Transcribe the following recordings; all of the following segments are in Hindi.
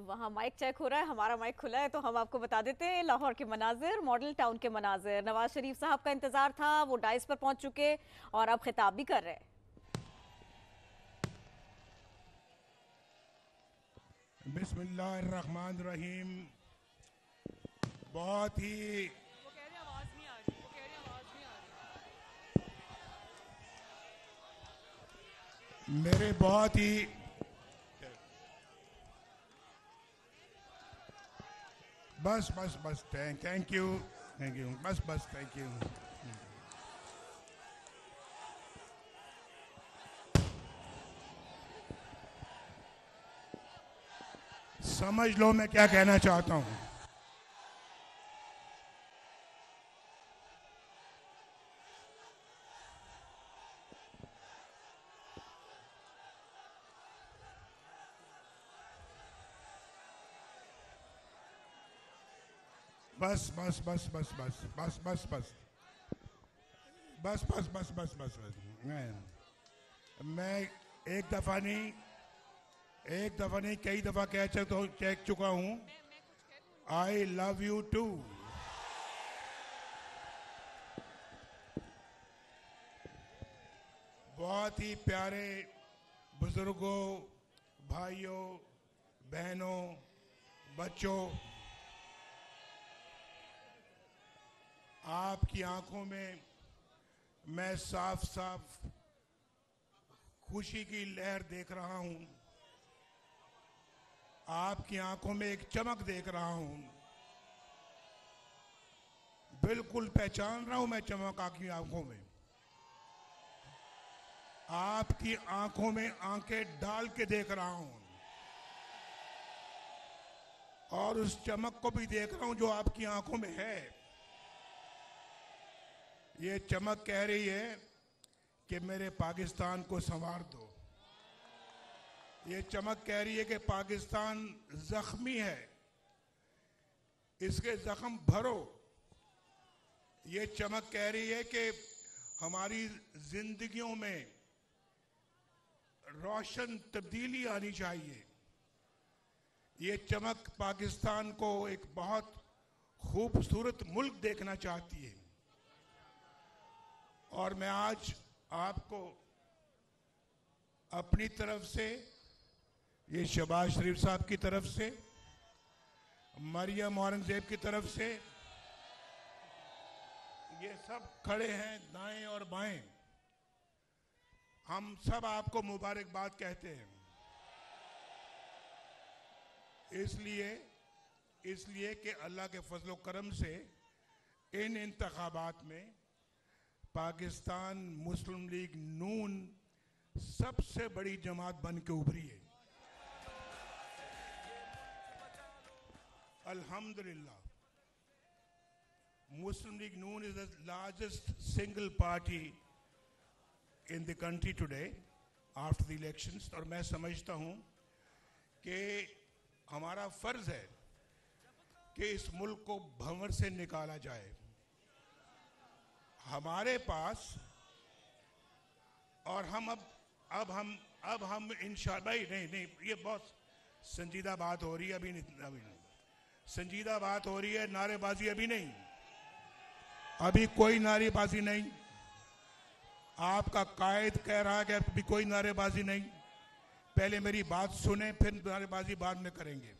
वहाँ माइक चेक हो रहा है, हमारा माइक खुला है तो हम आपको बता देते हैं लाहौर के मनाजिर, मॉडल टाउन के मनाजिर। नवाज शरीफ साहब का इंतजार था, वो डाइस पर पहुंच चुके और अब खिताब भी कर रहे हैं। बिस्मिल्लाहिर्रहमानिर्रहीम। बहुत ही मेरे बहुत ही बस बस बस थैंक यू बस बस थैंक यू। समझ लो मैं क्या कहना चाहता हूँ। बस बस बस बस बस बस बस बस बस बस बस बस बस बस मैं एक दफा नहीं कई दफा कह चुका हूं। I love you too. बहुत ही प्यारे बुजुर्गों, भाइयों, बहनों, बच्चों, आपकी आंखों में मैं साफ साफ खुशी की लहर देख रहा हूं। आपकी आंखों में एक चमक देख रहा हूं। बिल्कुल पहचान रहा हूं मैं चमक आपकी आंखों में। आपकी आंखों में आंखें डाल के देख रहा हूं और उस चमक को भी देख रहा हूं जो आपकी आंखों में है। ये चमक कह रही है कि मेरे पाकिस्तान को संवार दो। ये चमक कह रही है कि पाकिस्तान जख्मी है, इसके जख्म भरो। ये चमक कह रही है कि हमारी जिंदगियों में रोशन तब्दीली आनी चाहिए। ये चमक पाकिस्तान को एक बहुत खूबसूरत मुल्क देखना चाहती है। और मैं आज आपको अपनी तरफ से, ये शहबाज शरीफ साहब की तरफ से, मरियम औरंगजेब की तरफ से, ये सब खड़े हैं दाएं और बाएं, हम सब आपको मुबारकबाद कहते हैं। इसलिए कि अल्लाह के फजल करम से इन इंतखाबात में पाकिस्तान मुस्लिम लीग नून सबसे बड़ी जमात बन के उभरी है। अल्हम्दुलिल्लाह, Muslim League Noon is the largest single party in the country today after the elections. और मैं समझता हूं कि हमारा फर्ज है कि इस मुल्क को भंवर से निकाला जाए। हमारे पास और हम अब हम इंशाअल्लाह भाई नहीं, ये बहुत संजीदा बात हो रही है। अभी नहीं संजीदा बात हो रही है, नारेबाजी अभी नहीं, अभी कोई नारेबाजी नहीं। आपका कायद कह रहा है कि अभी कोई नारेबाजी नहीं। पहले मेरी बात सुने, फिर नारेबाजी बाद में करेंगे।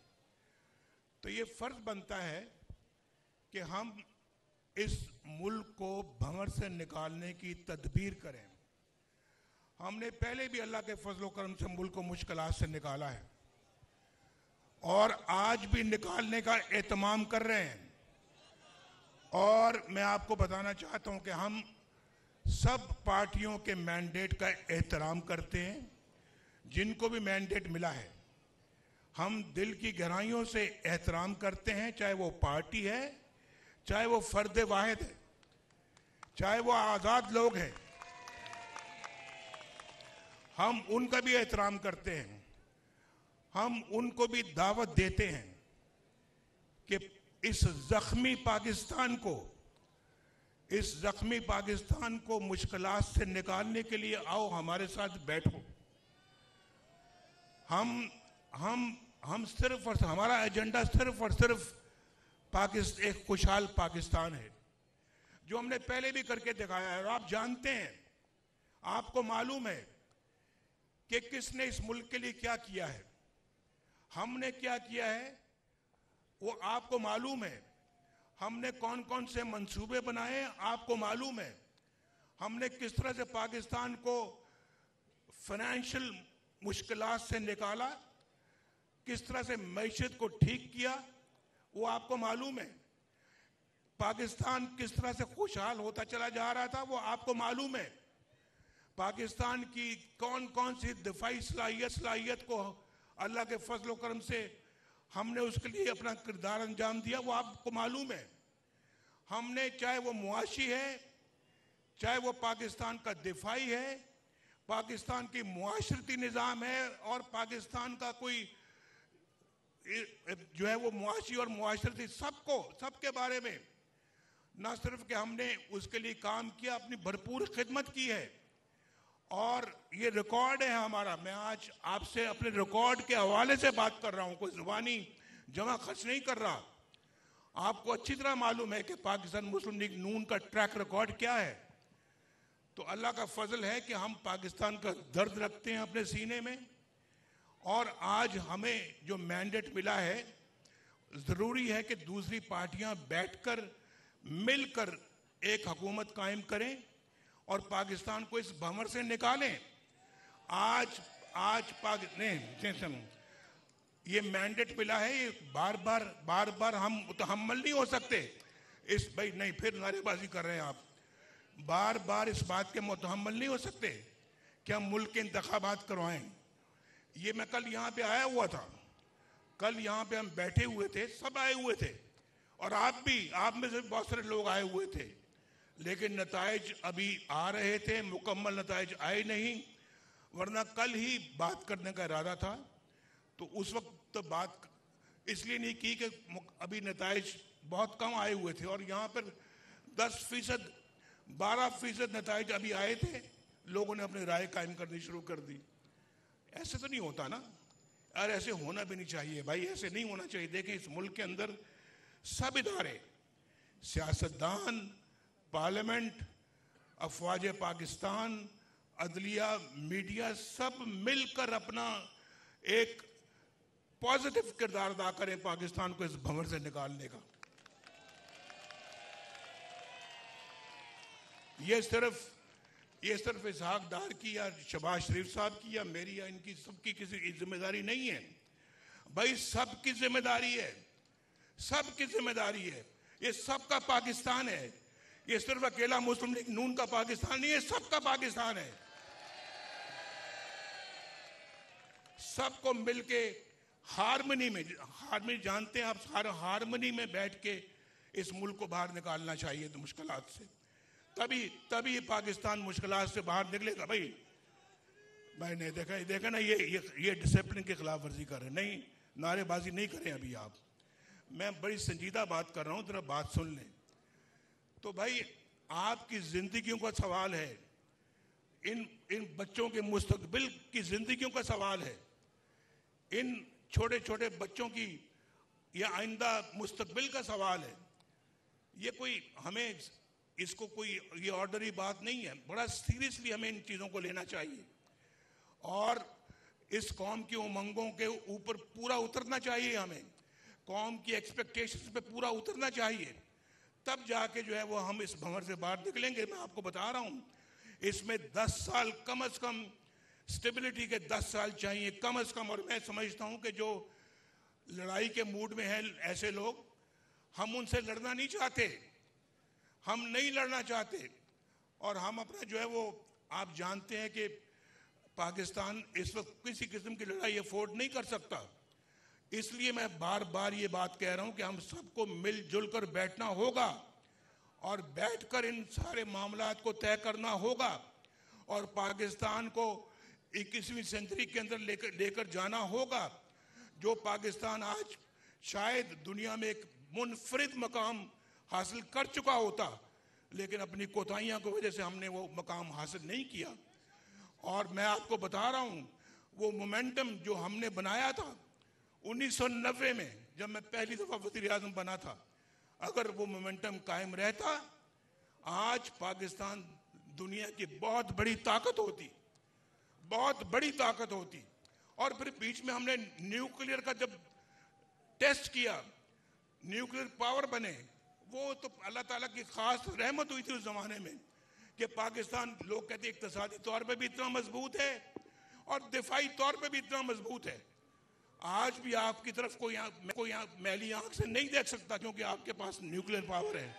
तो ये फर्ज बनता है कि हम इस मुल्क को भंवर से निकालने की तदबीर करें। हमने पहले भी अल्लाह के फजल करम से मुल्क को मुश्किलात से निकाला है और आज भी निकालने का एहतमाम कर रहे हैं। और मैं आपको बताना चाहता हूं कि हम सब पार्टियों के मैंडेट का एहतराम करते हैं, जिनको भी मैंडेट मिला है। हम दिल की गहराइयों से एहतराम करते हैं, चाहे वो पार्टी है, चाहे वो फर्द वाहिद है, चाहे वो आजाद लोग हैं, हम उनका भी एहतराम करते हैं। हम उनको भी दावत देते हैं कि इस जख्मी पाकिस्तान को मुश्किलात से निकालने के लिए आओ, हमारे साथ बैठो। हम हम सिर्फ और हमारा एजेंडा सिर्फ और सिर्फ पाकिस्तान, एक खुशहाल पाकिस्तान है, जो हमने पहले भी करके दिखाया है। और आप जानते हैं, आपको मालूम है कि किसने इस मुल्क के लिए क्या किया है, हमने क्या किया है, वो आपको मालूम है। हमने कौन कौन से मंसूबे बनाए, आपको मालूम है। हमने किस तरह से पाकिस्तान को फाइनेंशियल मुश्किलात से निकाला, किस तरह से मईशत को ठीक किया, वो आपको मालूम है। पाकिस्तान किस तरह से खुशहाल होता चला जा रहा था, वो आपको मालूम है। पाकिस्तान की कौन कौन सी दिफाई सलाहियत को अल्लाह के फजल करम से हमने उसके लिए अपना किरदार अंजाम दिया, वो आपको मालूम है। हमने, चाहे वो मुआशी है, चाहे वो पाकिस्तान का दिफाई है, पाकिस्तान की मुआशरती निज़ाम है, और पाकिस्तान का कोई जो है वो मुआशी और मुआशरती, सबके बारे में न सिर्फ कि हमने उसके लिए काम किया, अपनी भरपूर खिदमत की है। और ये रिकॉर्ड है हमारा। मैं आज आपसे अपने रिकॉर्ड के हवाले से बात कर रहा हूं, कोई जुबानी जमा खर्च नहीं कर रहा। आपको अच्छी तरह मालूम है कि पाकिस्तान मुस्लिम लीग नून का ट्रैक रिकॉर्ड क्या है। तो अल्लाह का फजल है कि हम पाकिस्तान का दर्द रखते हैं अपने सीने में, और आज हमें जो मैंडेट मिला है, जरूरी है कि दूसरी पार्टियां बैठकर मिलकर एक हुकूमत कायम करें और पाकिस्तान को इस भंवर से निकालें। आज पाकिस्तान ये मैंडेट मिला है, ये बार बार हम मुतहम्मल नहीं हो सकते इस, भाई नहीं, फिर नारेबाजी कर रहे हैं आप, बार बार इस बात के मुतहम्मल नहीं हो सकते कि हम मुल्क के इंतखाबात करवाएं। ये मैं कल यहाँ पे आया हुआ था, कल यहाँ पे हम बैठे हुए थे, सब आए हुए थे, और आप में से बहुत सारे लोग आए हुए थे, लेकिन नताइज अभी आ रहे थे, मुकम्मल नताइज आए नहीं। वरना कल ही बात करने का इरादा था, तो उस वक्त तो बात इसलिए नहीं की कि अभी नताइज बहुत कम आए हुए थे, और यहाँ पर 10%, 12% नताइज अभी आए थे, लोगों ने अपनी राय कायम करनी शुरू कर दी। ऐसे तो नहीं होता ना, और ऐसे होना भी नहीं चाहिए भाई, ऐसे नहीं होना चाहिए। देखें, इस मुल्क के अंदर सब इदारे, सियासतदान, पार्लियामेंट, अफवाज पाकिस्तान, अदलिया, मीडिया, सब मिलकर अपना एक पॉजिटिव किरदार अदा करें पाकिस्तान को इस भंवर से निकालने का। ये सिर्फ इसहाक डार की या शहबाज शरीफ साहब की या मेरी या इनकी, सबकी किसी की जिम्मेदारी नहीं है भाई, सबकी जिम्मेदारी है, सबकी जिम्मेदारी है। ये सबका पाकिस्तान है, ये सिर्फ अकेला मुस्लिम लीग नून का पाकिस्तान नहीं है, सबका पाकिस्तान है। सबको मिलके हारमनी जानते हैं आप, हारमनी में बैठ के इस मुल्क को बाहर निकालना चाहिए तो मुश्किलात से, तभी पाकिस्तान मुश्किलात से बाहर निकलेगा। भाई ने देखा ना, ये डिसिप्लिन की खिलाफ वर्जी कर रहे हैं। नहीं, नारेबाजी नहीं करें अभी आप, मैं बड़ी संजीदा बात कर रहा हूं, जरा बात सुन लें। तो भाई आपकी जिंदगियों का सवाल है, इन बच्चों के मुस्तकबिल की जिंदगियों का सवाल है, इन छोटे छोटे बच्चों की या आइंदा मुस्तकबिल का सवाल है। ये कोई हमें इसको कोई ये ऑर्डनरी बात नहीं है, बड़ा सीरियसली हमें इन चीज़ों को लेना चाहिए, और इस कौम की उमंगों के ऊपर पूरा उतरना चाहिए, हमें कौम की एक्सपेक्टेशंस पे पूरा उतरना चाहिए, तब जाके जो है वो हम इस भंवर से बाहर निकलेंगे। मैं आपको बता रहा हूँ, इसमें 10 साल कम से कम स्टेबिलिटी के 10 साल चाहिए कम से कम। और मैं समझता हूँ कि जो लड़ाई के मूड में हैं ऐसे लोग, हम उनसे लड़ना नहीं चाहते, हम नहीं लड़ना चाहते, और हम अपना जो है वो, आप जानते हैं कि पाकिस्तान इस वक्त किसी किस्म की लड़ाई अफोर्ड नहीं कर सकता। इसलिए मैं बार बार ये बात कह रहा हूं कि हम सबको मिलजुल कर बैठना होगा, और बैठकर इन सारे मामलात को तय करना होगा, और पाकिस्तान को 21वीं सेंचुरी के अंदर लेकर जाना होगा। जो पाकिस्तान आज शायद दुनिया में एक मुनफरिद मकाम हासिल कर चुका होता, लेकिन अपनी कोताहियों की वजह से हमने वो मकाम हासिल नहीं किया। और मैं आपको बता रहा हूं, वो मोमेंटम जो हमने बनाया था, 1990 में जब मैं पहली दफा वज़ीर आज़म बना था, अगर वो मोमेंटम कायम रहता, आज पाकिस्तान दुनिया की बहुत बड़ी ताकत होती, बहुत बड़ी ताकत होती। और फिर बीच में हमने न्यूक्लियर का जब टेस्ट किया, न्यूक्लियर पावर बने, वो तो अल्लाह ताला की खास रहमत हुई थी उस जमाने में कि पाकिस्तान, लोग कहते हैं इक्तिसादी तौर पे भी इतना मजबूत है और दिफाई तौर पे भी इतना मजबूत है। आज भी आपकी तरफ कोई मैली आंख से नहीं देख सकता, क्योंकि आपके पास न्यूक्लियर पावर है।